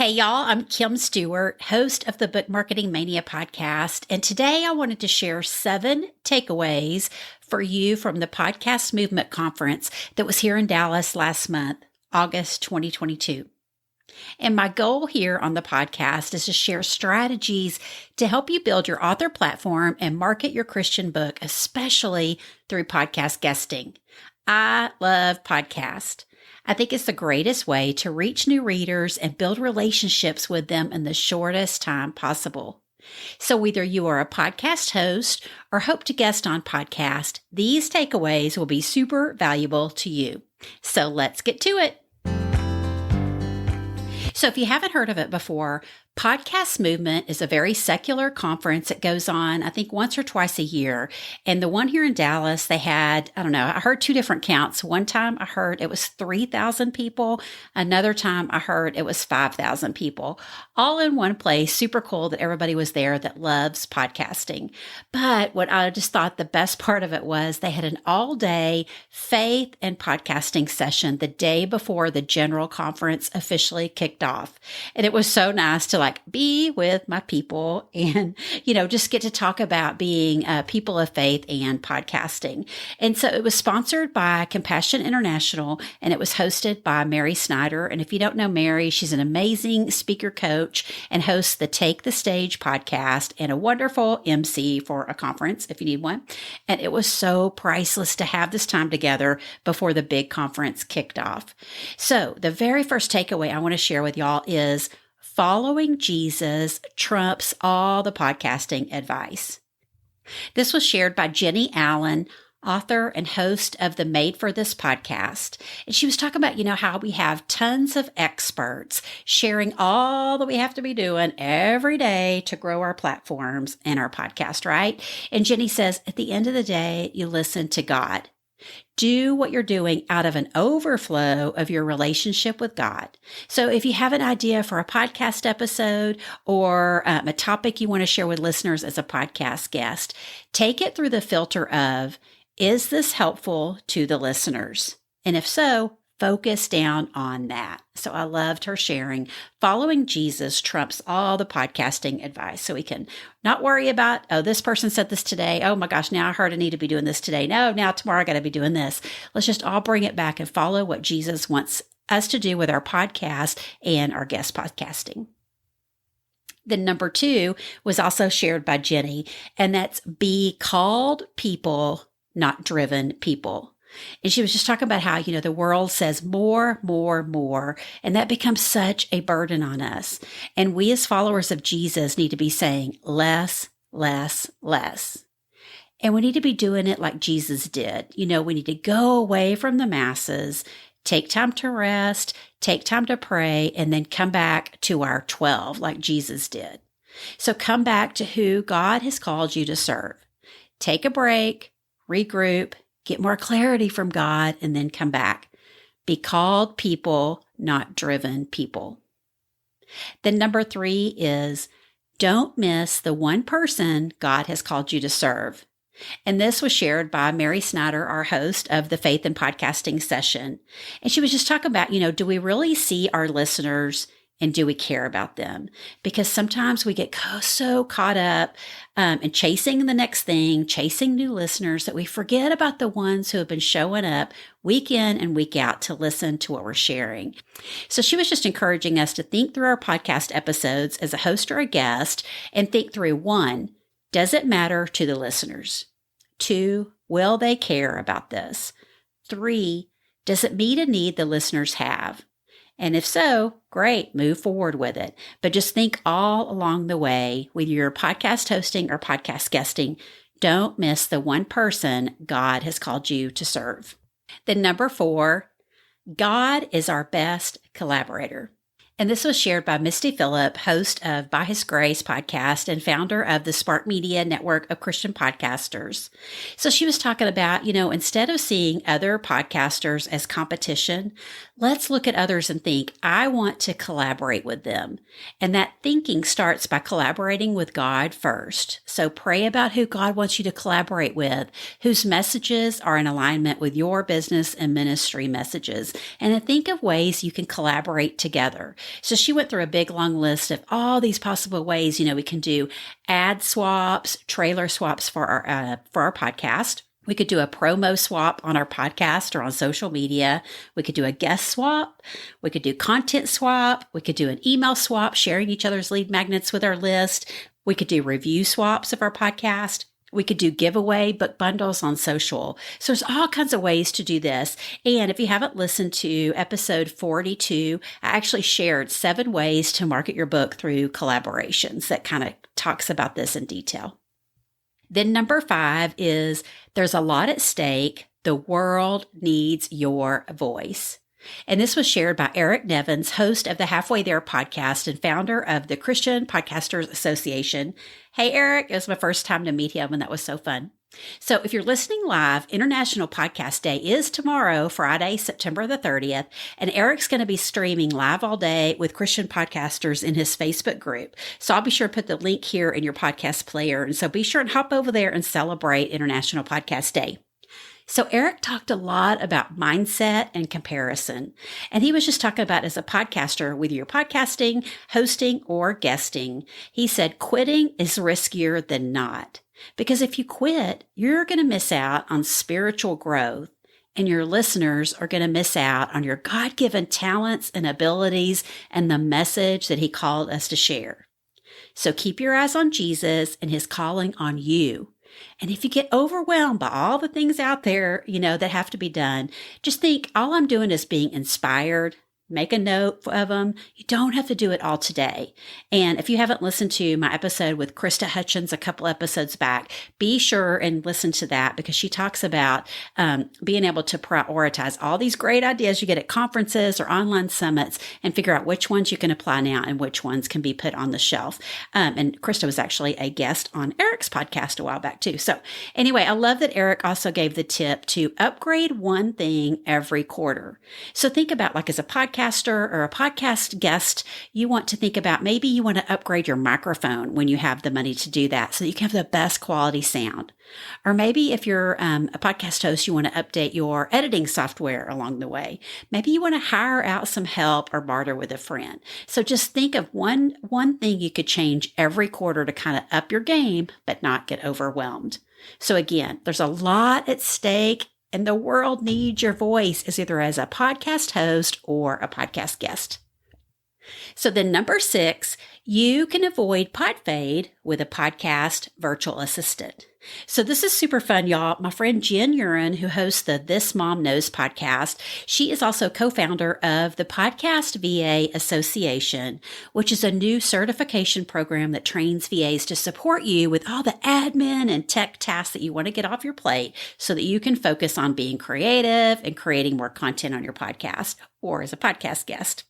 Hey, y'all, I'm Kim Stewart, host of the Book Marketing Mania podcast. And today I wanted to share 7 takeaways for you from the Podcast Movement Conference that was here in Dallas last month, August 2022. And my goal here on the podcast is to share strategies to help you build your author platform and market your Christian book, especially through podcast guesting. I love podcasts. I think it's the greatest way to reach new readers and build relationships with them in the shortest time possible. So whether you are a podcast host or hope to guest on podcast, these takeaways will be super valuable to you. So let's get to it. So if you haven't heard of it before, Podcast Movement is a very secular conference that goes on, I think, once or twice a year. And the one here in Dallas, they had, I heard 2 different counts. One time I heard it was 3,000 people. Another time I heard it was 5,000 people, all in one place. Super cool that everybody was there that loves podcasting. But what I just thought the best part of it was they had an all-day faith and podcasting session the day before the general conference officially kicked off. And it was so nice to be with my people and, just get to talk about being people of faith and podcasting. And so it was sponsored by Compassion International and it was hosted by Mary Snyder. And if you don't know Mary, she's an amazing speaker coach and hosts the Take the Stage podcast and a wonderful MC for a conference if you need one. And it was so priceless to have this time together before the big conference kicked off. So the very first takeaway I want to share with y'all is following Jesus trumps all the podcasting advice. This was shared by Jenny Allen, author and host of the Made for This podcast. And she was talking about, how we have tons of experts sharing all that we have to be doing every day to grow our platforms and our podcast, right? And Jenny says, at the end of the day, you listen to God. Do what you're doing out of an overflow of your relationship with God. So if you have an idea for a podcast episode or a topic you want to share with listeners as a podcast guest, take it through the filter of, is this helpful to the listeners? And if so, focus down on that. So I loved her sharing following Jesus trumps all the podcasting advice. So we can not worry about, this person said this today. Oh my gosh, now I heard I need to be doing this today. No, now tomorrow I got to be doing this. Let's just all bring it back and follow what Jesus wants us to do with our podcast and our guest podcasting. Then number 2 was also shared by Jenny, and that's be called people, not driven people. And she was just talking about how, the world says more, more, more, and that becomes such a burden on us. And we as followers of Jesus need to be saying less, less, less. And we need to be doing it like Jesus did. We need to go away from the masses, take time to rest, take time to pray, and then come back to our 12 like Jesus did. So come back to who God has called you to serve. Take a break, regroup, get more clarity from God, and then come back. Be called people, not driven people. Then number 3 is don't miss the one person God has called you to serve. And this was shared by Mary Snyder, our host of the Faith and Podcasting session. And she was just talking about, do we really see our listeners and do we care about them? Because sometimes we get so caught up in chasing the next thing, chasing new listeners, that we forget about the ones who have been showing up week in and week out to listen to what we're sharing. So she was just encouraging us to think through our podcast episodes as a host or a guest and think through 1, does it matter to the listeners? 2, will they care about this? 3, does it meet a need the listeners have? And if so, great, move forward with it. But just think all along the way, whether you're podcast hosting or podcast guesting, don't miss the one person God has called you to serve. Then number 4, God is our best collaborator. And this was shared by Misty Phillip, host of By His Grace podcast and founder of the Spark Media Network of Christian Podcasters. So she was talking about, instead of seeing other podcasters as competition, let's look at others and think, I want to collaborate with them. And that thinking starts by collaborating with God first. So pray about who God wants you to collaborate with, whose messages are in alignment with your business and ministry messages. And then think of ways you can collaborate together. So she went through a big long list of all these possible ways, we can do ad swaps, trailer swaps for our podcast. We could do a promo swap on our podcast or on social media. We could do a guest swap. We could do content swap. We could do an email swap, sharing each other's lead magnets with our list. We could do review swaps of our podcast. We could do giveaway book bundles on social. So there's all kinds of ways to do this. And if you haven't listened to episode 42, I actually shared 7 ways to market your book through collaborations that kind of talks about this in detail. Then number 5 is there's a lot at stake. The world needs your voice. And this was shared by Eric Nevins, host of the Halfway There podcast and founder of the Christian Podcasters Association. Hey, Eric, it was my first time to meet him, and that was so fun. So if you're listening live, International Podcast Day is tomorrow, Friday, September the 30th, and Eric's going to be streaming live all day with Christian podcasters in his Facebook group. So I'll be sure to put the link here in your podcast player. And so be sure and hop over there and celebrate International Podcast Day. So Eric talked a lot about mindset and comparison. And he was just talking about as a podcaster, whether you're podcasting, hosting, or guesting, he said quitting is riskier than not. Because if you quit, you're going to miss out on spiritual growth, and your listeners are going to miss out on your God-given talents and abilities and the message that he called us to share. So keep your eyes on Jesus and his calling on you. And if you get overwhelmed by all the things out there, that have to be done, just think all I'm doing is being inspired. Make a note of them. You don't have to do it all today. And if you haven't listened to my episode with Krista Hutchins a couple episodes back, be sure and listen to that because she talks about being able to prioritize all these great ideas you get at conferences or online summits and figure out which ones you can apply now and which ones can be put on the shelf. And Krista was actually a guest on Eric's podcast a while back too. So anyway, I love that Eric also gave the tip to upgrade one thing every quarter. So think about like as a podcaster or a podcast guest, you want to think about maybe you want to upgrade your microphone when you have the money to do that so that you can have the best quality sound. Or maybe if you're a podcast host, you want to update your editing software along the way. Maybe you want to hire out some help or barter with a friend. So just think of one thing you could change every quarter to kind of up your game, but not get overwhelmed. So again, there's a lot at stake. And the world needs your voice as either as a podcast host or a podcast guest. So then number 6, you can avoid pod fade with a podcast virtual assistant. So this is super fun, y'all. My friend Jen Urin, who hosts the This Mom Knows podcast, she is also co-founder of the Podcast VA Association, which is a new certification program that trains VAs to support you with all the admin and tech tasks that you want to get off your plate so that you can focus on being creative and creating more content on your podcast or as a podcast guest.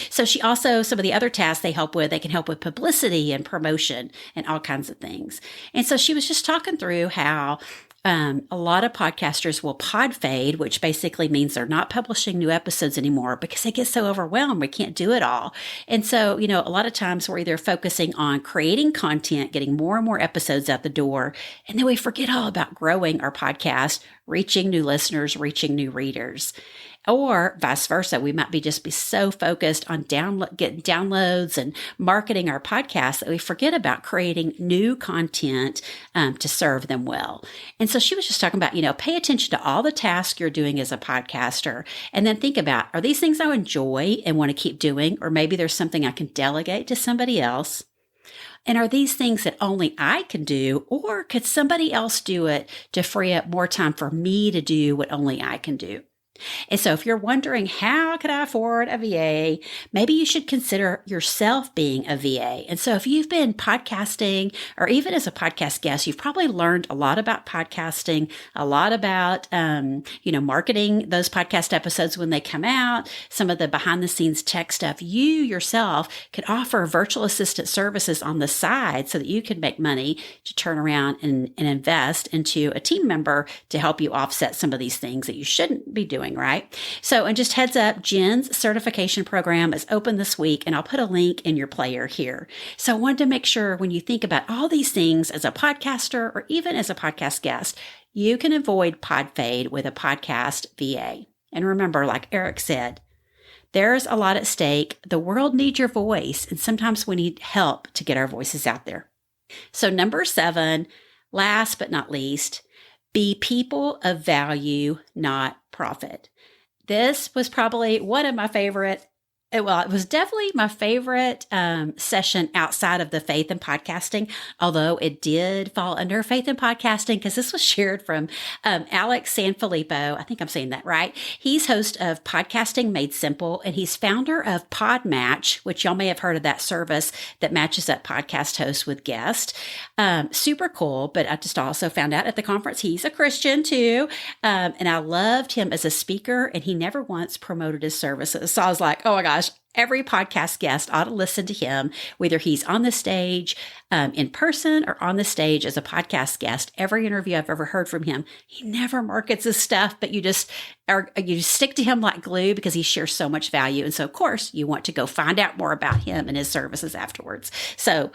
So she also, some of the other tasks they can help with publicity and promotion and all kinds of things. And so she was just talking through how a lot of podcasters will pod fade, which basically means they're not publishing new episodes anymore because they get so overwhelmed. We can't do it all. And so, a lot of times we're either focusing on creating content, getting more and more episodes out the door, and then we forget all about growing our podcast, reaching new listeners, reaching new readers. Or vice versa, we might be so focused on getting downloads and marketing our podcast that we forget about creating new content to serve them well. And so she was just talking about, pay attention to all the tasks you're doing as a podcaster, and then think about, are these things I enjoy and want to keep doing? Or maybe there's something I can delegate to somebody else. And are these things that only I can do, or could somebody else do it to free up more time for me to do what only I can do? And so if you're wondering, how could I afford a VA? Maybe you should consider yourself being a VA. And so if you've been podcasting or even as a podcast guest, you've probably learned a lot about podcasting, a lot about, marketing those podcast episodes when they come out, some of the behind the scenes tech stuff. You yourself could offer virtual assistant services on the side so that you can make money to turn around and invest into a team member to help you offset some of these things that you shouldn't be doing. Right? So, and just heads up, Jen's certification program is open this week, and I'll put a link in your player here. So I wanted to make sure when you think about all these things as a podcaster or even as a podcast guest, you can avoid pod fade with a podcast VA. And remember, like Eric said, There's a lot at stake. The world needs your voice, and sometimes we need help to get our voices out there. So number 7, last but not least, be people of value, not profit. This was probably one of my favorite. It was definitely my favorite session outside of the faith and podcasting, although it did fall under faith and podcasting because this was shared from Alex Sanfilippo. I think I'm saying that right. He's host of Podcasting Made Simple, and he's founder of Podmatch, which y'all may have heard of that service that matches up podcast hosts with guests. Super cool, but I just also found out at the conference he's a Christian too, and I loved him as a speaker, and he never once promoted his services. So I was like, oh my gosh, every podcast guest ought to listen to him, whether he's on the stage in person or on the stage as a podcast guest. Every interview I've ever heard from him, he never markets his stuff, but you stick to him like glue because he shares so much value. And so, of course, you want to go find out more about him and his services afterwards. So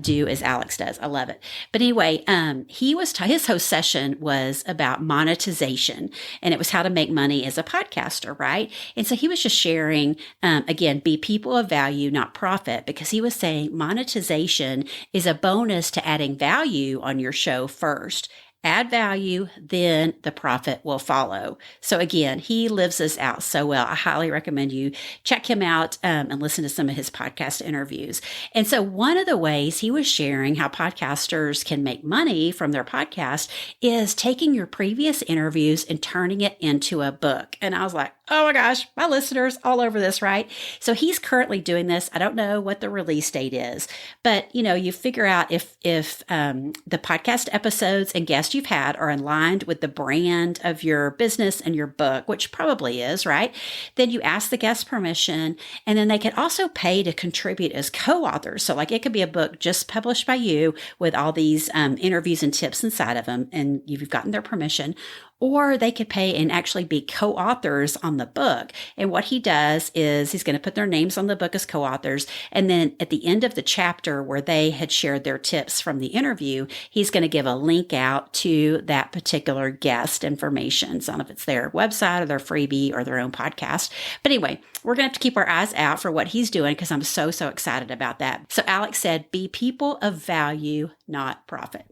do as Alex does. I love it. But anyway, his host session was about monetization, and it was how to make money as a podcaster, right? And so he was just sharing, again, be people of value, not profit, because he was saying monetization is a bonus to adding value on your show first. Add value, then the profit will follow. So again, he lives this out so well. I highly recommend you check him out and listen to some of his podcast interviews. And so one of the ways he was sharing how podcasters can make money from their podcast is taking your previous interviews and turning it into a book. And I was like, oh my gosh, my listeners all over this, right? So he's currently doing this. I don't know what the release date is, but you figure out if the podcast episodes and guests you've had are aligned with the brand of your business and your book, which probably is, right? Then you ask the guest permission, and then they can also pay to contribute as co-authors. So like it could be a book just published by you with all these interviews and tips inside of them, and you've gotten their permission. Or they could pay and actually be co-authors on the book. And what he does is he's going to put their names on the book as co-authors. And then at the end of the chapter where they had shared their tips from the interview, he's going to give a link out to that particular guest information. So I don't know if it's their website or their freebie or their own podcast. But anyway, we're going to have to keep our eyes out for what he's doing because I'm so excited about that. So Alex said, be people of value, not profit.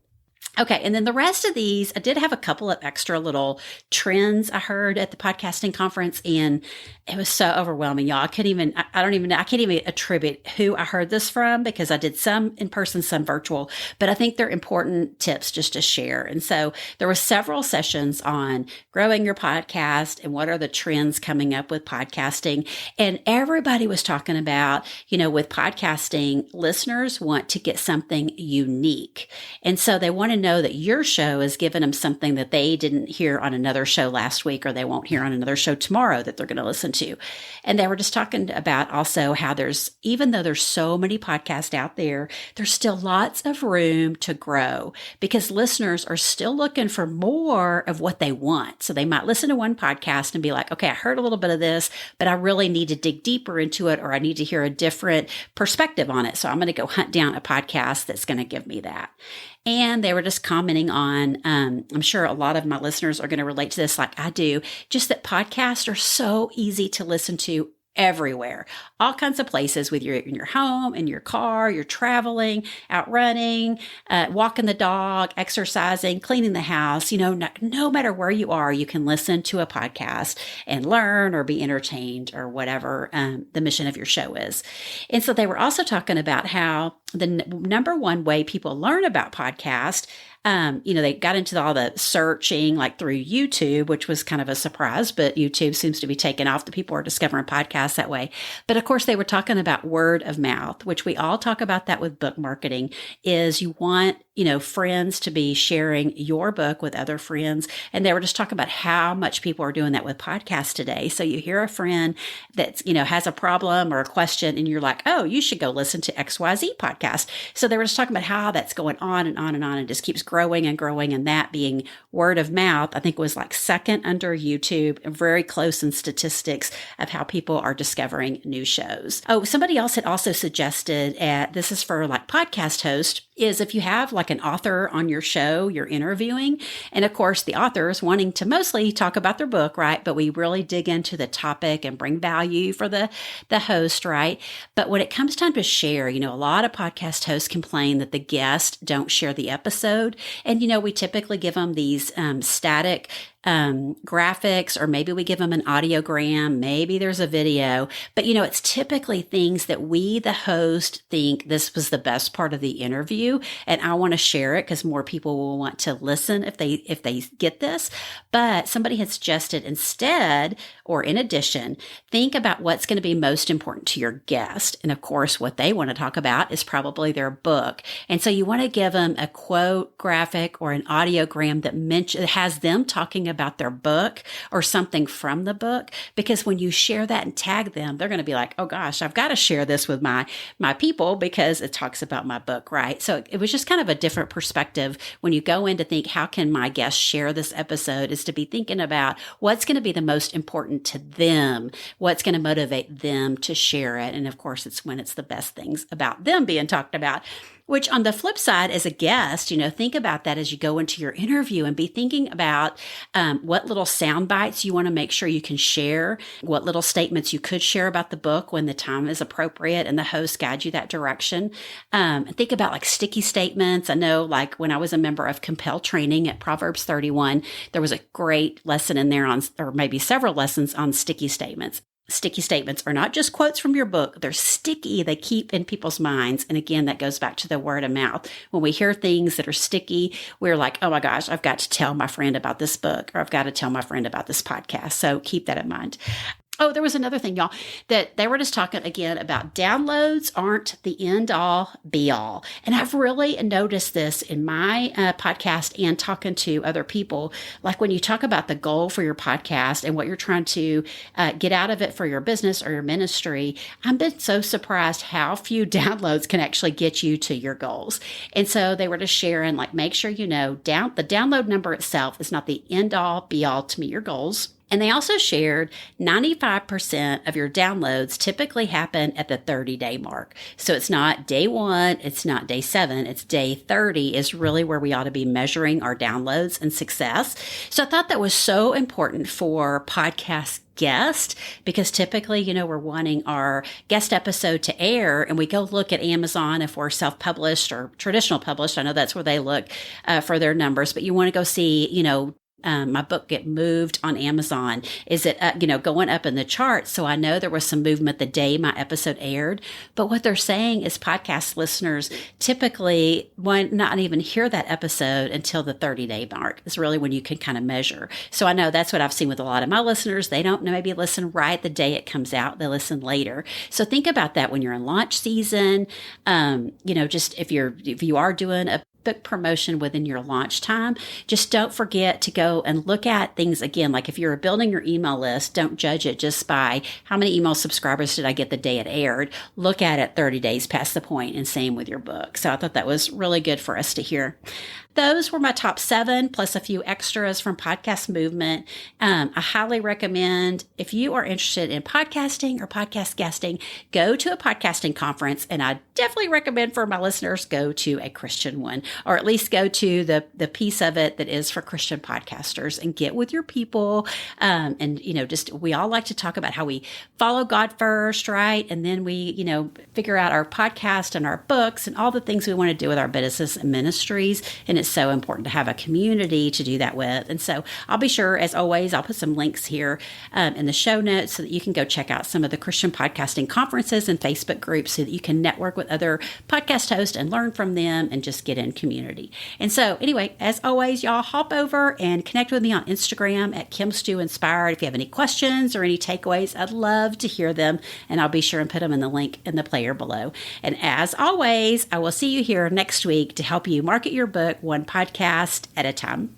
Okay. And then the rest of these, I did have a couple of extra little trends I heard at the podcasting conference, and it was so overwhelming, y'all. I can't even attribute who I heard this from because I did some in person, some virtual, but I think they're important tips just to share. And so there were several sessions on growing your podcast and what are the trends coming up with podcasting. And everybody was talking about, with podcasting, listeners want to get something unique. And so they want to know that your show is giving them something that they didn't hear on another show last week, or they won't hear on another show tomorrow that they're going to listen to. And they were just talking about also how even though there's so many podcasts out there, there's still lots of room to grow because listeners are still looking for more of what they want. So they might listen to one podcast and be like, okay, I heard a little bit of this, but I really need to dig deeper into it, or I need to hear a different perspective on it. So I'm going to go hunt down a podcast that's going to give me that. And they were just commenting on, I'm sure a lot of my listeners are going to relate to this like I do, just that podcasts are so easy to listen to everywhere, all kinds of places, whether you're in your home, in your car, you're traveling, out running, walking the dog, exercising, cleaning the house, no matter where you are, you can listen to a podcast and learn or be entertained or whatever the mission of your show is. And so they were also talking about how the number one way people learn about podcasts, they got into all the searching like through YouTube, which was kind of a surprise, but YouTube seems to be taking off. The people are discovering podcasts that way. But of course, they were talking about word of mouth, which we all talk about that with book marketing, is you want, friends to be sharing your book with other friends. And they were just talking about how much people are doing that with podcasts today. So you hear a friend that's, has a problem or a question and you're like, oh, you should go listen to XYZ podcast. So they were just talking about how that's going on and on and on and just keeps growing and growing. And that being word of mouth, I think was like second under YouTube, and very close in statistics of how people are discovering new shows. Oh, somebody else had also suggested, this is for like podcast hosts, is if you have like like an author on your show you're interviewing. And of course, the author is wanting to mostly talk about their book, right? But we really dig into the topic and bring value for the host, right? But when it comes time to share, a lot of podcast hosts complain that the guests don't share the episode. And, we typically give them these static graphics, or maybe we give them an audiogram, maybe there's a video, but it's typically things that we, the host, think this was the best part of the interview. And I want to share it because more people will want to listen if they get this. But somebody had suggested instead, or in addition, think about what's going to be most important to your guest. And of course, what they want to talk about is probably their book. And so you want to give them a quote, graphic, or an audiogram that has them talking about their book or something from the book, because when you share that and tag them, they're going to be like, oh gosh, I've got to share this with my people because it talks about my book, right? So it was just kind of a different perspective when you go in to think, how can my guests share this episode, is to be thinking about what's going to be the most important to them, what's going to motivate them to share it. And of course, it's when it's the best things about them being talked about. Which on the flip side, as a guest, think about that as you go into your interview and be thinking about what little sound bites you want to make sure you can share, what little statements you could share about the book when the time is appropriate and the host guides you that direction. Think about like sticky statements. I know like when I was a member of Compel Training at Proverbs 31, there was a great lesson in there or maybe several lessons on sticky statements. Sticky statements are not just quotes from your book. They're sticky. They keep in people's minds. And again, that goes back to the word of mouth. When we hear things that are sticky, we're like, oh my gosh, I've got to tell my friend about this book, or I've got to tell my friend about this podcast. So keep that in mind. Oh, there was another thing, y'all, that they were just talking again about downloads aren't the end all be all. And I've really noticed this in my podcast and talking to other people. Like when you talk about the goal for your podcast and what you're trying to get out of it for your business or your ministry, I've been so surprised how few downloads can actually get you to your goals. And so they were just sharing, like, make sure the download number itself is not the end all be all to meet your goals. And they also shared 95% of your downloads typically happen at the 30-day mark. So it's not day 1, it's not day 7, it's day 30 is really where we ought to be measuring our downloads and success. So I thought that was so important for podcast guest, because typically, we're wanting our guest episode to air and we go look at Amazon if we're self-published or traditional published. I know that's where they look for their numbers, but you want to go see, my book get moved on Amazon? Is it, going up in the charts? So I know there was some movement the day my episode aired. But what they're saying is podcast listeners typically might not even hear that episode until the 30-day mark. It's really when you can kind of measure. So I know that's what I've seen with a lot of my listeners. They don't maybe listen right the day it comes out. They listen later. So think about that when you're in launch season. Just if you are doing a book promotion within your launch time, just don't forget to go and look at things again. Like if you're building your email list, don't judge it just by how many email subscribers did I get the day it aired. Look at it 30 days past the point, and same with your book. So I thought that was really good for us to hear. Those were my top 7, plus a few extras from Podcast Movement. I highly recommend, if you are interested in podcasting or podcast guesting, go to a podcasting conference. And I definitely recommend for my listeners, go to a Christian one, or at least go to the piece of it that is for Christian podcasters, and get with your people. We all like to talk about how we follow God first, right? And then we, figure out our podcast and our books and all the things we want to do with our business and ministries. And it's so important to have a community to do that with. And so I'll be sure, as always, I'll put some links here in the show notes so that you can go check out some of the Christian podcasting conferences and Facebook groups so that you can network with other podcast hosts and learn from them and just get in community. And so anyway, as always, y'all hop over and connect with me on Instagram at KimStuInspired. If you have any questions or any takeaways, I'd love to hear them, and I'll be sure and put them in the link in the player below. And as always, I will see you here next week to help you market your book one podcast at a time.